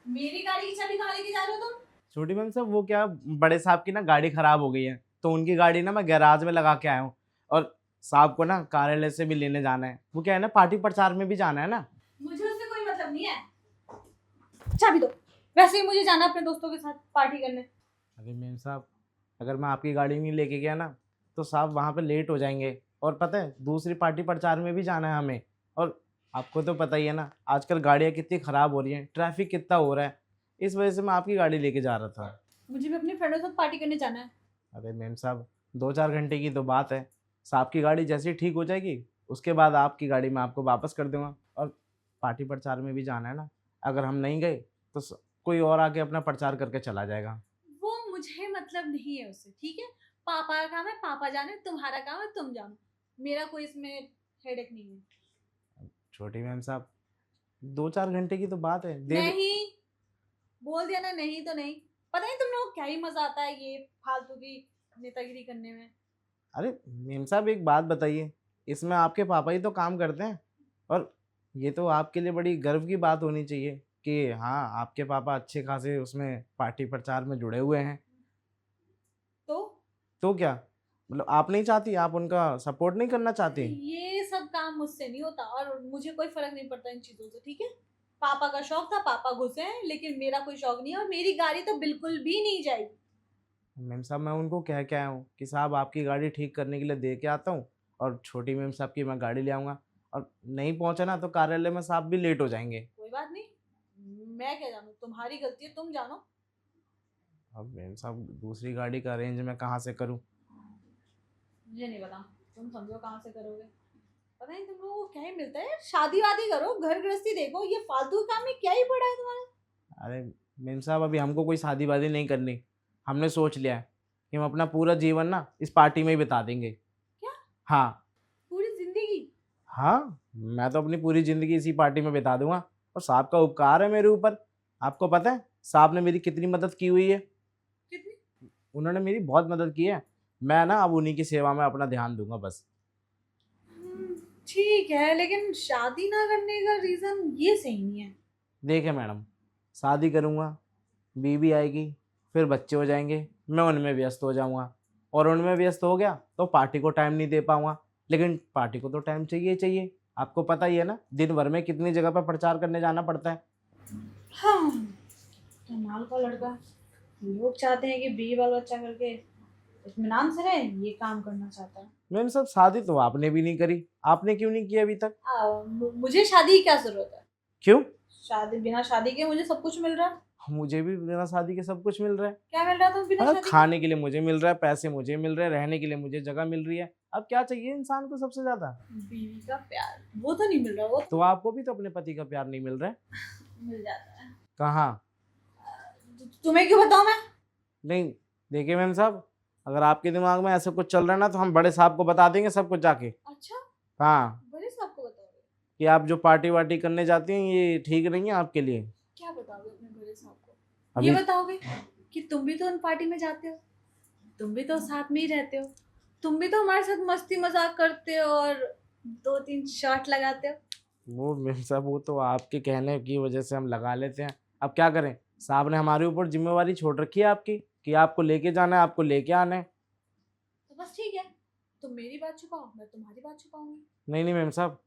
मेरी गाड़ी की चाबी कहाँ लेके जा रहे हो तुम? छोटी मैम साहब वो क्या बड़े साहब की ना गाड़ी खराब हो गई है, तो उनकी गाड़ी ना मैं गैराज में लगा के आया हूँ। और साहब को ना कार्यालय से भी लेने जाना है। वो क्या है ना, पार्टी प्रचार में भी जाना है ना। मुझे उससे कोई मतलब नहीं है। चाबी दो। वैसे ही मुझे जाना अपने दोस्तों के साथ पार्टी करने। अरे मैम साहब, अगर मैं आपकी गाड़ी नहीं लेके गया ना तो साहब वहाँ पे लेट हो जाएंगे। और पता है दूसरी पार्टी प्रचार में भी जाना है हमें। और आपको तो पता ही है ना, आजकल गाड़ियाँ कितनी ख़राब हो रही हैं, ट्रैफिक कितना हो रहा है। इस वजह से मैं आपकी गाड़ी लेके जा रहा था। मुझे भी अपने फ्रेंडों के साथ पार्टी करने जाना है। अरे मैम साहब, 2-4 घंटे की तो बात है। साहब की गाड़ी जैसे ही ठीक हो जाएगी उसके बाद आपकी गाड़ी मैं आपको वापस कर दूंगा। और पार्टी प्रचार में भी जाना है ना, अगर हम नहीं गए तो कोई और आके अपना प्रचार करके चला जाएगा। वो मुझे मतलब नहीं है उससे, ठीक है। पापा का काम है पापा जाने, तुम्हारा काम है तुम जानो। मेरा कोई इसमें हेडेक नहीं है। छोटी मैम साहब, 2-4 घंटे की तो बात है, दे दे। नहीं, बोल दिया ना, नहीं तो नहीं। पता नहीं तुम लोगों को क्या ही मजा आता है ये फालतू की नेतागिरी करने में। अरे मैम साहब एक बात बताइए, इसमें आपके पापा ही तो काम करते हैं। और ये तो आपके लिए बड़ी गर्व की बात होनी चाहिए कि हाँ, आपके पापा अच्छे खासे उसमें पार्टी प्रचार में जुड़े हुए हैं। तो तो क्या मतलब, आप नहीं चाहती, आप उनका सपोर्ट नहीं करना चाहती? ये सब काम मुझसे नहीं होता और मुझे कोई फर्क नहीं पड़ता इन चीजों से, ठीक है। पापा का शौक था, पापा घुसे हैं, लेकिन मेरा कोई शौक नहीं है और मेरी गाड़ी तो बिल्कुल भी नहीं जाएगी। मैम साहब मैं उनको कह के आया हूँ कि साहब आपकी गाड़ी ठीक करने के लिए दे के आता हूँ, और छोटी मैम साहब की मैं गाड़ी ले आऊँगा। और नहीं पहुँचा ना तो कार्यालय में साहब भी लेट हो जाएंगे। कोई बात नहीं, मैं क्या जानू, तुम्हारी गलती है, तुम जानो। अब मैम साहब दूसरी गाड़ी का अरेंज मैं कहाँ से करूँ? मुझे नहीं पता, तुम समझो कहाँ से करोगे। पता नहीं तुम लोगों को क्या ही मिलता है, शादी वादी करो, घर गृहस्थी देखो, ये फालतू काम में क्या ही पड़ा है तुम्हारा। अरे मैम साहब अभी हमको कोई शादी वादी नहीं करनी। हमने सोच लिया है कि हम अपना पूरा जीवन ना इस पार्टी में ही बिता देंगे। क्या? हाँ। पूरी जिंदगी? हाँ, मैं तो अपनी पूरी ज़िंदगी इसी पार्टी में बिता दूंगा। और साहब का उपकार है मेरे ऊपर। आपको पता है साहब ने मेरी कितनी मदद की हुई है? कितनी? उन्होंने मेरी बहुत मदद की है। मैं ना अब उन्हीं की सेवा में अपना ध्यान दूंगा बस। ठीक है, लेकिन शादी ना करने का रीजन ये सही नहीं है। देखिए मैडम, शादी करूंगा, बीवी आएगी, फिर बच्चे हो जाएंगे, मैं उनमें व्यस्त हो जाऊंगा। और उनमें व्यस्त हो गया तो पार्टी को टाइम नहीं दे पाऊंगा। लेकिन पार्टी को तो टाइम चाहिए ही चाहिए। आपको पता ही है ना, दिन भर में कितनी जगह पर प्रचार करने जाना पड़ता है। हाँ, कमाल का लड़का। लोग चाहते हैं कि बीवी बाल बच्चा करके इत्मीनान से रहे, ये काम करना चाहता है। मैम साहब शादी तो आपने भी नहीं करी, आपने क्यों नहीं किया अभी तक? मुझे शादी की क्या जरूरत है? क्यों? शादी, बिना शादी के मुझे सब कुछ मिल रहा है। मुझे भी बिना शादी के सब कुछ मिल रहा है। क्या मिल रहा है तुम बिना हाँ, शादी के? खाने के लिए मुझे मिल रहा है, पैसे मुझे मिल रहे हैं, रहने के लिए मुझे जगह मिल रही है। अब क्या चाहिए इंसान को सबसे ज्यादा? बीवी का प्यार वो तो नहीं मिल रहा, वो तो आपको भी तो अपने पति का प्यार नहीं मिल रहा है। मिल जाता है। कहाँ? तुम्हें क्यों बताऊं मैं? नहीं, देखिए मैम साहब, अगर आपके दिमाग में ऐसा कुछ चल रहा है ना तो हम बड़े साहब को बता देंगे सब कुछ जाके। अच्छा, हाँ, बड़े साहब को बताओगे? कि आप जो पार्टी वार्टी करने जाती हैं ये ठीक नहीं है आपके लिए। क्या बताओगे अपने बड़े साहब को? ये अभी बताओगे कि तुम भी तो उन पार्टी में जाते हो, तुम भी तो साथ में ही रहते हो, तुम भी तो हमारे साथ मस्ती मजाक करते हो और 2-3 शॉट लगाते हो। वो मैम साहब, वो तो आपके कहने की वजह से हम लगा लेते हैं। अब क्या करें, साहब ने हमारे ऊपर जिम्मेवारी छोड़ रखी है आपकी, कि आपको लेके जाना है, आपको लेके आना है। तो बस ठीक है, तुम मेरी बात छुपाओ, मैं तुम्हारी बात छुपाऊंगी। नहीं नहीं मैम साहब,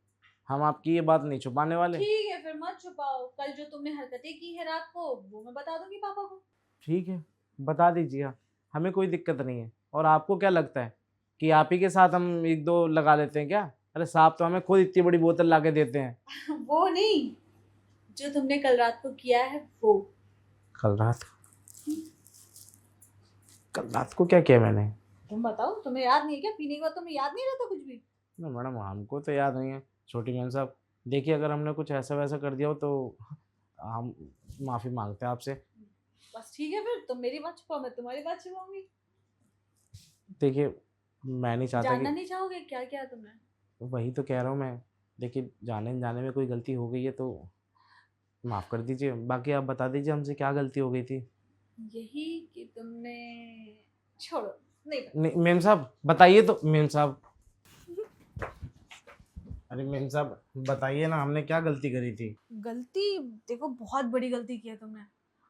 हम आपकी ये बात नहीं छुपाने वाले। ठीक है, फिर मत छुपाओ, कल जो तुमने हरकतें की है रात को वो मैं बता दूंगी पापा को। ठीक है, बता दीजिए, हमें कोई दिक्कत नहीं है। और आपको क्या लगता है कि आप ही के साथ हम एक दो लगा लेते हैं क्या? अरे साहब तो हमें खुद इतनी बड़ी बोतल ला के देते हैं। वो नहीं, जो तुमने कल रात को किया है वो। कल रात? कल रात को क्या किया मैंने? तुम बताओ, तुम्हें याद नहीं है क्या? पीने के बाद तुम्हें याद नहीं रहता कुछ भी? ना मैडम, हमको तो याद नहीं है। छोटी मैम साहब, देखिए अगर हमने कुछ ऐसा वैसा कर दिया हो तो हम माफ़ी मांगते हैं आपसे। बस ठीक है, फिर तुम मेरी बात छुपाओ, मैं तुम्हारी बात छुपाऊंगी। देखिए, मैं नहीं चाहता जानना कि, नहीं चाहोगे क्या क्या तुमने? वही तो कह रहा हूँ मैं। देखिए, जाने न जाने में कोई गलती हो गई है तो माफ़ कर दीजिए। बाकी आप बता दीजिए हमसे क्या गलती हो गई थी। यही कि तुमने, छोड़ो, नहीं पता। नहीं मैम साहब, बताइए तो मैम साहब। अरे मेम साहब बताइए ना, हमने क्या गलती करी थी? गलती? देखो बहुत बड़ी गलती की है तुमने।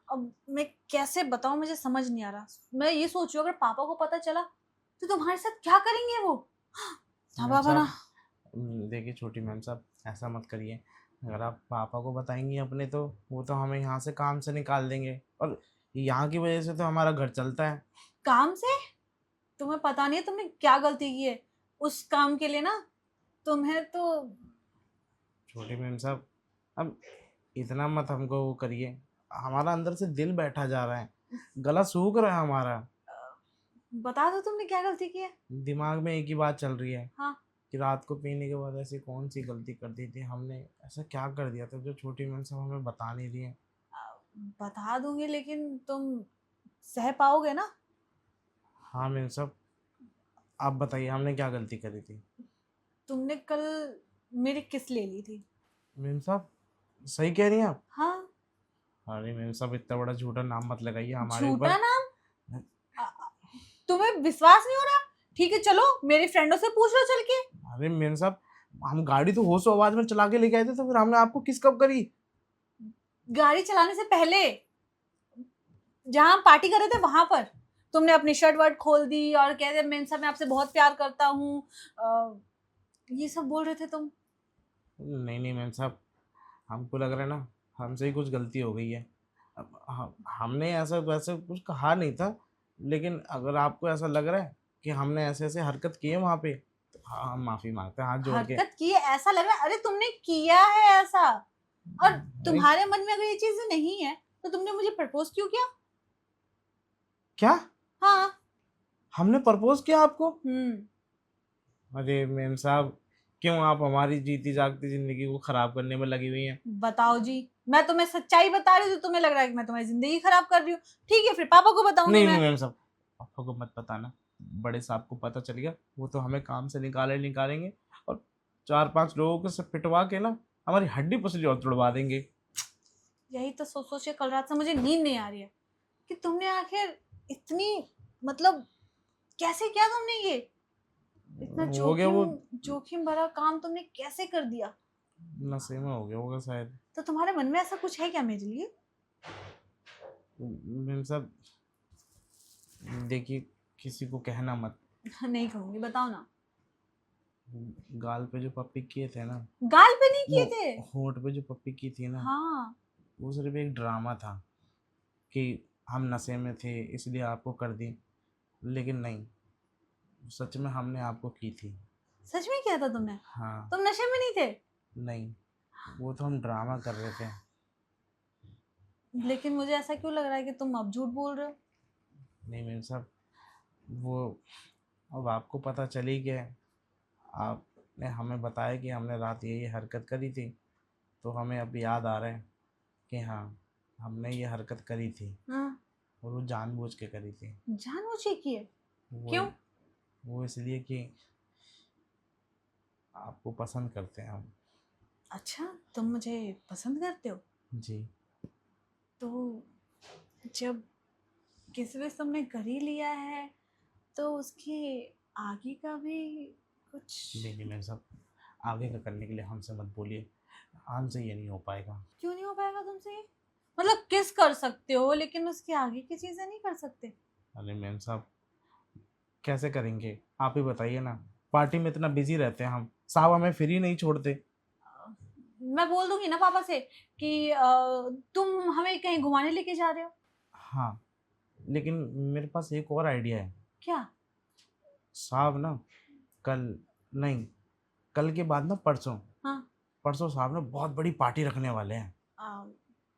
अब मैं कैसे बताऊं, मुझे समझ नहीं आ रहा। मैं ये सोच रही हूँ अगर पापा को पता चला तो तुम्हारे साथ क्या करेंगे वो। हाँ मैम पापा ना। साहब देखिए छोटी मैम साहब, ऐसा मत करिए। अगर आप पापा को बताएंगी अपने तो वो तो हमें यहाँ से काम से निकाल देंगे, और यहाँ की वजह से तो हमारा घर चलता है। काम से? तुम्हें पता नहीं है तुमने क्या गलती की है। उस काम के लिए ना तुम्हें तो। छोटी मैम साहब अब इतना मत हमको वो करिए, हमारा अंदर से दिल बैठा जा रहा है, गला सूख रहा है हमारा। बता दो तुमने क्या गलती की है। दिमाग में एक ही बात चल रही है हाँ। कि रात को पीने के बाद ऐसी कौन सी गलती कर दी थी हमने, ऐसा क्या कर दिया था जो छोटी मैम साहब हमें बता नहीं रही है। बता दूंगी लेकिन तुम सह पाओगे ना। हाँ मैम साहब आप बताइए हमने क्या गलती करी थी। तुमने कल मेरी किस ले ली थी। मैम साहब सही कह रही हैं आप? हाँ। अरे मैम साहब इतना बड़ा झूठा नाम मत लगाइए हमारे झूठा ऊपर। नाम? अ- अ- तुम्हें विश्वास नहीं हो रहा? ठीक है चलो मेरी फ्रेंडों से पूछ लो चल के। अरे मैम साहब हम गाड़ी तो होशो आवाज में चला के लेके आए थे, तो फिर हमने आपको किस कब करी? गाड़ी चलाने से पहले जहां हम पार्टी कर रहे थे वहां पर तुमने अपनी शर्ट वर्ट खोल दी और कह रहे मैं मैं आपसे बहुत प्यार करता हूँ। ये सब बोल रहे थे तुम। नहीं नहीं मैम साहब, हमको लग रहा है ना हमसे ही कुछ गलती हो गई है। अब हमने ऐसा वैसे कुछ कहा नहीं था, लेकिन अगर आपको ऐसा लग रहा है कि हमने ऐसे ऐसे हरकत की है वहाँ पे, तो हाँ हम माफ़ी मांगते हैं हाथ जोड़ के। हरकत की है ऐसा लग रहा है? अरे तुमने किया है ऐसा। और अरे तुम्हारे मन में अगर ये चीज नहीं है तो तुमने मुझे प्रपोज क्यों किया? क्या? हाँ। हमने प्रपोज किया आपको? हम्म। अरे मैम साहब क्यों आप हमारी जीती जागती जिंदगी को खराब करने में लगी हुई हैं? बताओ जी। मैं तुम्हें सच्चाई बता रही हूँ तो तुम्हें लग रहा है कि मैं तुम्हारी जिंदगी खराब कर रही हूँ। ठीक है फिर पापा को बताऊंगी नहीं मैं। नहीं मैम साहब, पापा को मत बताना। बड़े साहब को पता चल गया वो तो हमें काम से निकालेंगे, और 4-5 लोगों को सब पिटवा के ना हमारी हड्डी पसली और तुड़वा देंगे। यही तो सोच सोच के कल रात से मुझे नींद नहीं आ रही है कि तुमने आखिर इतनी मतलब कैसे किया तुमने ये। इतना हो गया वो, जोखिम जोखिम भरा काम तुमने कैसे कर दिया। नशे में हो गया होगा शायद। तो तुम्हारे मन में ऐसा कुछ है क्या मेरे लिए? मैम साहब देखिए किसी को कहना मत। नहीं कहूंगी बताओ ना। गाल पे जो पप्पी किए थे ना, गाल पे नहीं वो किए थे। होंठ पे जो पप्पी की थी ना, हाँ। वो सिर्फ एक ड्रामा था कि हम नशे में थे इसलिए आपको कर दी, लेकिन नहीं, सच में हमने आपको की थी। सच में किया था तुमने? हाँ। तुम नशे में नहीं थे? नहीं, वो तो हम ड्रामा कर रहे थे। लेकिन मुझे ऐसा क्यों लग रहा है कि तुम अब झूठ बोल रहे हो। नहीं मैम साहब वो अब आपको पता चल ही गया है। आपने हमें बताया कि हमने रात ये हरकत करी थी, तो हमें अब याद आ रहा है कि हाँ हमने ये हरकत करी थी, हाँ। और वो जानबूझ के करी थी। जानबूझ के किए? वो क्यों? वो इसलिए कि आपको पसंद करते हैं हम। अच्छा तुम मुझे पसंद करते हो? जी। तो जब किस वजह तुमने कर ही लिया है तो उसके आगे का भी कुछ। नहीं नहीं मैम साहब आगे का करने के लिए हमसे मत बोलिए, हमसे ये नहीं हो पाएगा। क्यों नहीं हो पाएगा तुमसे ये? मतलब किस कर सकते हो लेकिन उसके आगे की चीजें नहीं कर सकते? अरे मैम साहब कैसे करेंगे आप ही बताइए ना, पार्टी में इतना बिजी रहते हैं हम, साहब हमें फ्री नहीं छोड़ते। मैं बोल दूंगी ना पापा से कि तुम हमें कहीं घुमाने लेके जा रहे हो। हाँ लेकिन मेरे पास एक और आइडिया है। क्या? साहब ना कल, नहीं, कल के बाद ना परसों, हाँ। परसों साहब ना बहुत बड़ी पार्टी रखने वाले हैं।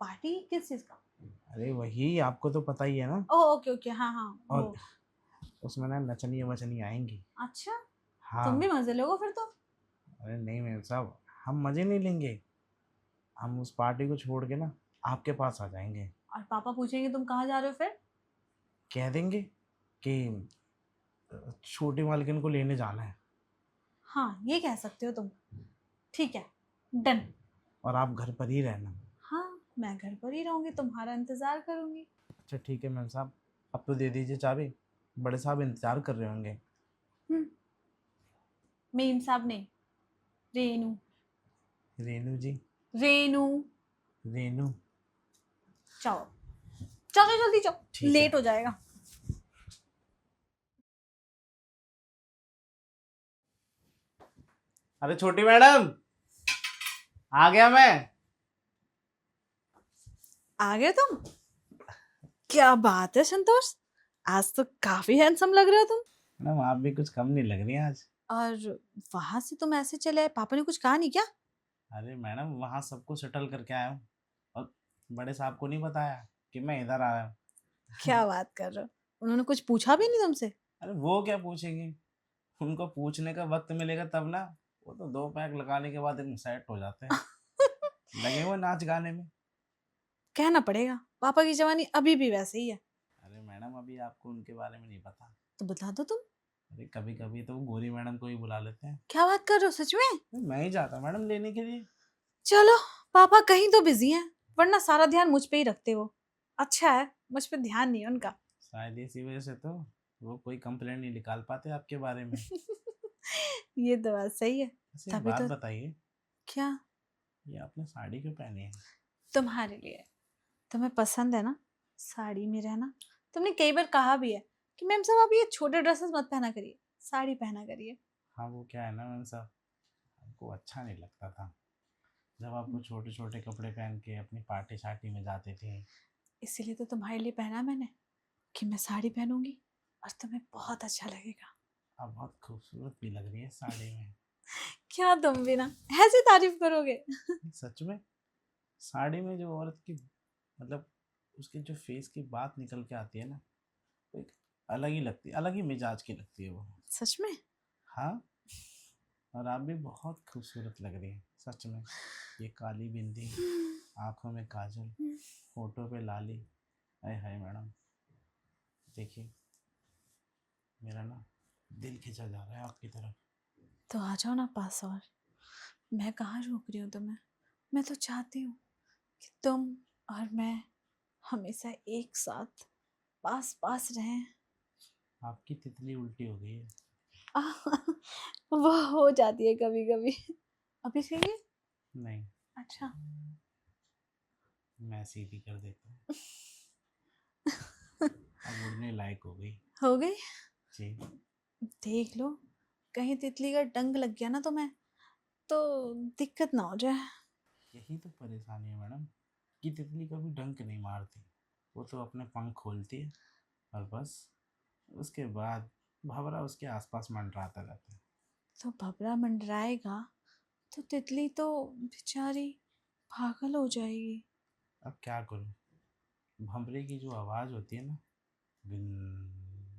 पार्टी किस चीज का? अरे वही आपको तो पता ही है ना। ओह ओके ओके हाँ हाँ और वो। उसमें ना नचनी वचनी आएंगी। अच्छा तुम भी हाँ। मजे लोगे फिर तो। अरे नहीं मैम साहब हम मज़े नहीं लेंगे, हम उस पार्टी को छोड़ के ना आपके पास आ जाएंगे। और पापा पूछेंगे तुम कहाँ जा रहे हो फिर? कह देंगे कि छोटी मालकिन को लेने जाना है, हाँ ये कह सकते हो तुम। ठीक है डन। और आप घर पर ही रहना। हाँ मैं घर पर ही रहूंगी तुम्हारा इंतजार करूंगी। अच्छा ठीक है मैम साहब, अब तो दे दीजिए चाबी, बड़े साहब इंतजार कर रहे होंगे। मेम साहब नहीं, रेनू। रेनू जी, रेनू। रेनू। जाओ, चलो जल्दी जाओ, ठीक है। लेट हो जाएगा। अरे छोटी मैडम, आ गया मैं। आ गए तुम? क्या बात है संतोष, आज तो काफी हैंडसम लग रहे हो तुम। मैडम आप भी कुछ कम नहीं लग रही हैं आज। और वहां से तुम ऐसे चले आए, पापा ने कुछ कहा नहीं क्या? अरे मैडम वहाँ सबको सेटल करके आया हूँ, और बड़े साहब को नहीं बताया कि मैं इधर आया हूँ। क्या बात कर रहे हो, उन्होंने कुछ पूछा भी नहीं तुमसे? अरे वो क्या पूछेंगे, उनको पूछने का वक्त मिलेगा तब ना। वो तो 2 पैक लगाने के बाद एकदम सेट हो जाते हैं, लगे हुए नाच गाने में। कहना पड़ेगा, पापा की जवानी अभी भी वैसे ही है। अरे मैडम अभी आपको उनके बारे में नहीं पता। तो बता दो तुम। अरे कभी कभी तो वो गोरी मैडम को ही बुला लेते हैं। क्या बात कर रहे हो, सच में? मैं ही जाता मैडम लेने के लिए। चलो, पापा कहीं तो बिजी हैं, वरना सारा ध्यान मुझ पे ही रखते वो। अच्छा है, मुझ पे ध्यान नहीं है उनका। शायद इसी वजह से तो वो कोई कंप्लेंट नहीं निकाल पाते आपके बारे में। ये तो बात सही है। वैसे एक तभी बात तो। बताइए, क्या? ये आपने साड़ी क्यों पहनी है? तुम्हारे लिए। तुम्हें पसंद है ना साड़ी में रहना? तुमने कई बार कहा भी है कि मैम साहब आप ये छोटे ड्रेसेस मत पहना करिए, साड़ी पहना करिए। हाँ वो क्या है ना मैम साहब, आपको अच्छा नहीं लगता था जब आप वो छोटे छोटे कपड़े पहन के अपनी पार्टी शार्टी में जाते थे। इसीलिए तो तुम्हारे लिए पहना मैंने, कि मैं साड़ी पहनूंगी और तुम्हें बहुत अच्छा लगेगा। आप बहुत खूबसूरत भी लग रही है साड़ी में। क्या तुम भी ना ऐसे तारीफ करोगे? सच में, साड़ी में जो औरत की मतलब उसके जो फेस की बात निकल के आती है ना, वो एक अलग ही लगती है, अलग ही मिजाज की लगती है वो। सच में? हाँ, और आप भी बहुत खूबसूरत लग रही हैं सच में। ये काली बिंदी, आंखों में काजल, होठों पे लाली, हाय हाय मैडम। देखिए मेरा ना दिल खिंचा जा रहा है आपकी तरफ। तो आ जाओ ना पास, और मैं कहाँ रोक रही हूँ तुम्हें। मैं तो चाहती हूँ कि तुम और मैं हमेशा एक साथ पास पास रहें। आपकी तितली उल्टी हो गई है। वो हो जाती है कभी कभी। अभी सही है? नहीं, अच्छा। मैं सीधी कर देता हूँ। अब उड़ने लायक हो गई। हो गई? जी। देख लो, कहीं तितली का डंक लग गया ना तुम्हें, तो दिक्कत ना हो जाए। यही तो परेशानी है मैडम, कि तितली कभी डंक नहीं मारती। वो तो अपने पंख खोलती है और बस उसके बाद भंवरा उसके आसपास मंडराता रहता है। तो भबरा मंडराएगा तो तितली तो बेचारी पागल हो जाएगी। अब क्या करूँ, भंवरे की जो आवाज़ होती है ना, गुन,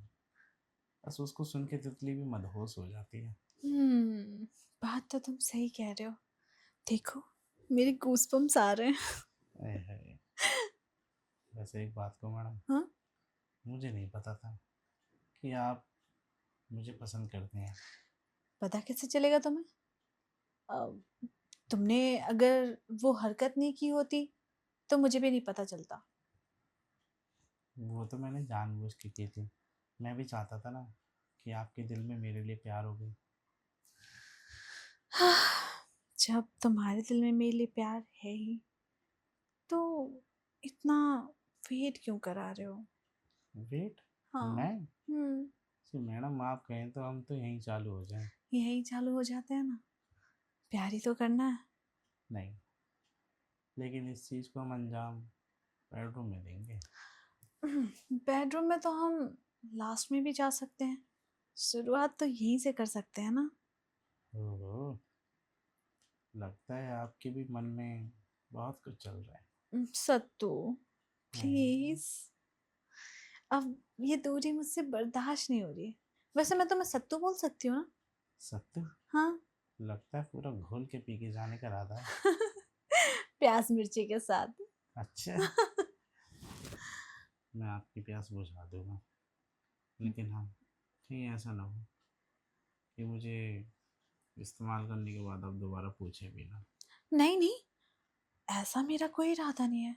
बस उसको सुन के तितली भी मदहोश हो जाती है। हम्म, बात तो तुम सही कह रहे हो। देखो, मेरे गूज़बम्प्स आ रहे हैं। अरे है। वैसे एक बात को मैडम, हाँ? मुझे नहीं पता था कि आप मुझे पसंद करते हैं। पता कैसे चलेगा तुम्हें? अ, तुमने अगर वो हरकत नहीं की होती तो मुझे भी नहीं पता चलता। वो तो मैंने जानबूझ के की थी, मैं भी चाहता था ना कि आपके दिल में मेरे लिए प्यार हो गई। जब तुम्हारे दिल में मेरे लिए प्यार है ही, तो इतना वेट क्यों करा रहे हो? वेट? हाँ। मैं? हम्म। जी मैडम आप कहें तो हम तो यहीं चालू हो जाएं। यही चालू हो जाते हैं ना, प्यार ही तो करना है। नहीं, लेकिन इस चीज़ को हम अंजाम बेडरूम में देंगे। बेडरूम में तो हम लास्ट में भी जा सकते हैं, शुरुआत तो यहीं से कर सकते हैं ना। ओहो, लगता है आपके भी मन में बहुत कुछ चल रहा है। सत्तू, हम्म, प्लीज। अब ये दूरी मुझसे बर्दाश्त नहीं हो रही है। वैसे मैं तुम्हें सत्तू बोल सकती हूँ ना? सत्तू? हाँ। लगता है पूरा घोल के पी के जाने का इरादा है। प्याज मिर्ची के साथ। अच्छा, मैं आपकी प्यास बुझा दूंगा, लेकिन हाँ कहीं ऐसा ना हो कि मुझे इस्तेमाल करने के बाद आप दोबारा पूछे भी ना। नहीं नहीं, ऐसा मेरा कोई इरादा नहीं है।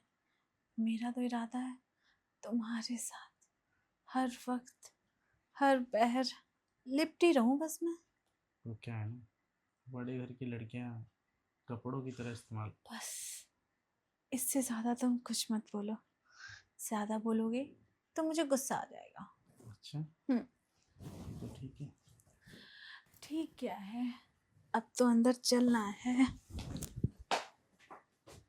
मेरा तो इरादा है तुम्हारे साथ हर वक्त, हर पहर लिपटी रहूं बस मैं। तो क्या है ना, बड़े घर की लड़कियां कपड़ों की तरह इस्तेमाल। बस इससे ज्यादा तुम कुछ मत बोलो, ज्यादा बोलोगे तो मुझे गुस्सा आ जाएगा। अच्छा हम्म। तो ठीक है। ठीक क्या है, अब तो अंदर चलना है।